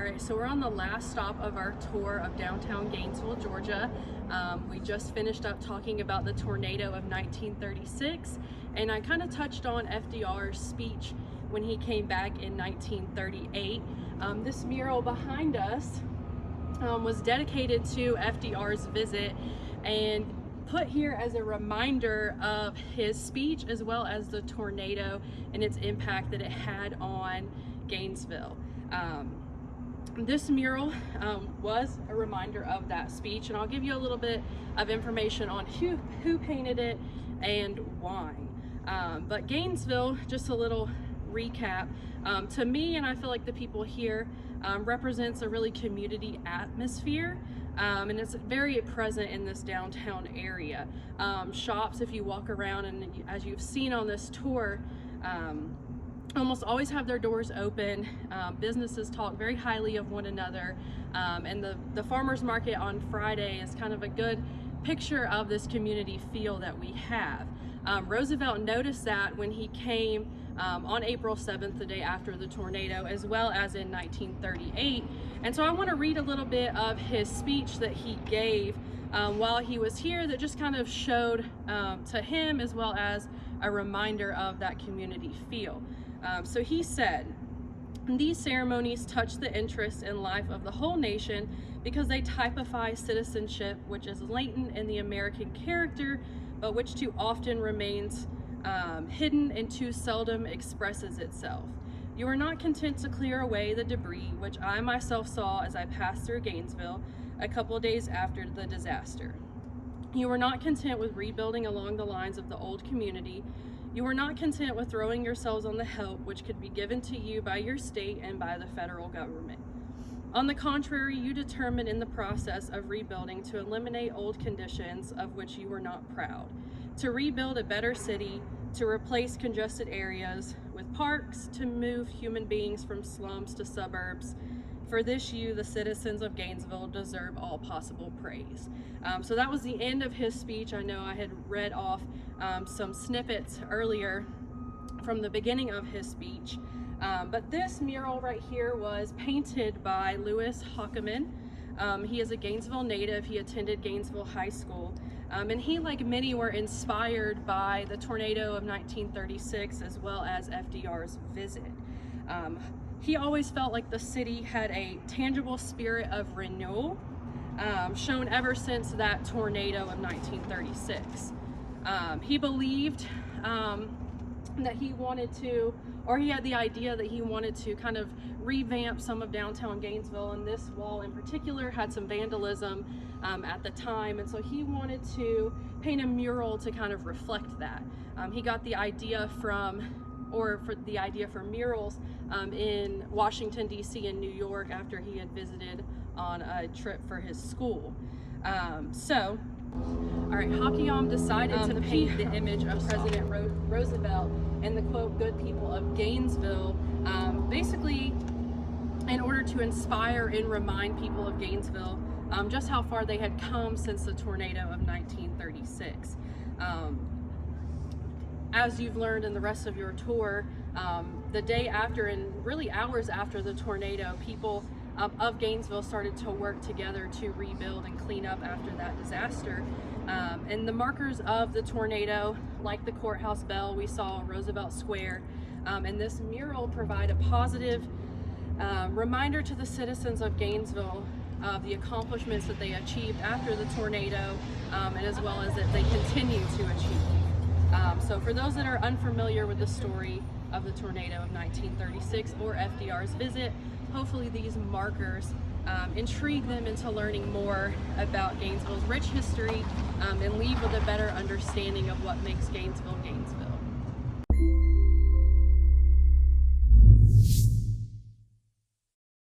All right, so we're on the last stop of our tour of downtown Gainesville, Georgia. We just finished up talking about the tornado of 1936, and I kind of touched on FDR's speech when he came back in 1938. This mural behind us was dedicated to FDR's visit and put here as a reminder of his speech as well as the tornado and its impact that it had on Gainesville. This mural was a reminder of that speech, and I'll give you a little bit of information on who painted it and why. But Gainesville, just a little recap, to me, and I feel like the people here, represents a really community atmosphere, and it's very present in this downtown area. Shops, if you walk around, and as you've seen on this tour, almost always have their doors open. Businesses talk very highly of one another, and the farmers market on Friday is kind of a good picture of this community feel that we have. Roosevelt noticed that when he came on April 7th, the day after the tornado, as well as in 1938. And so I want to read a little bit of his speech that he gave while he was here, that just kind of showed to him as well as a reminder of that community feel. So he said, "These ceremonies touch the interest and life of the whole nation because they typify citizenship, which is latent in the American character, but which too often remains hidden and too seldom expresses itself. You are not content to clear away the debris, which I myself saw as I passed through Gainesville a couple of days after the disaster. You are not content with rebuilding along the lines of the old community. You are not content with throwing yourselves on the help which could be given to you by your state and by the federal government. On the contrary, you determined in the process of rebuilding to eliminate old conditions of which you were not proud, to rebuild a better city, to replace congested areas with parks, to move human beings from slums to suburbs. For this you, the citizens of Gainesville, deserve all possible praise." So that was the end of his speech. I know I had read off some snippets earlier from the beginning of his speech. But this mural right here was painted by Louis Hockeman. He is a Gainesville native. He attended Gainesville High School. And he, like many, were inspired by the tornado of 1936 as well as FDR's visit. He always felt like the city had a tangible spirit of renewal, shown ever since that tornado of 1936. He believed that he wanted to, or he had the idea that he wanted to kind of revamp some of downtown Gainesville, and this wall in particular had some vandalism at the time, and so he wanted to paint a mural to kind of reflect that. He got the idea from murals in Washington, D.C. and New York after he had visited on a trip for his school. All right, Hockeman decided to paint the image of President Roosevelt and the quote, "good people of Gainesville," basically in order to inspire and remind people of Gainesville just how far they had come since the tornado of 1936. As you've learned in the rest of your tour, the day after and really hours after the tornado, people of Gainesville started to work together to rebuild and clean up after that disaster. And the markers of the tornado, like the courthouse bell we saw Roosevelt Square, and this mural provide a positive reminder to the citizens of Gainesville of the accomplishments that they achieved after the tornado, and as well as that they continue to achieve. So for those that are unfamiliar with the story of the tornado of 1936 or FDR's visit, hopefully these markers intrigue them into learning more about Gainesville's rich history and leave with a better understanding of what makes Gainesville, Gainesville.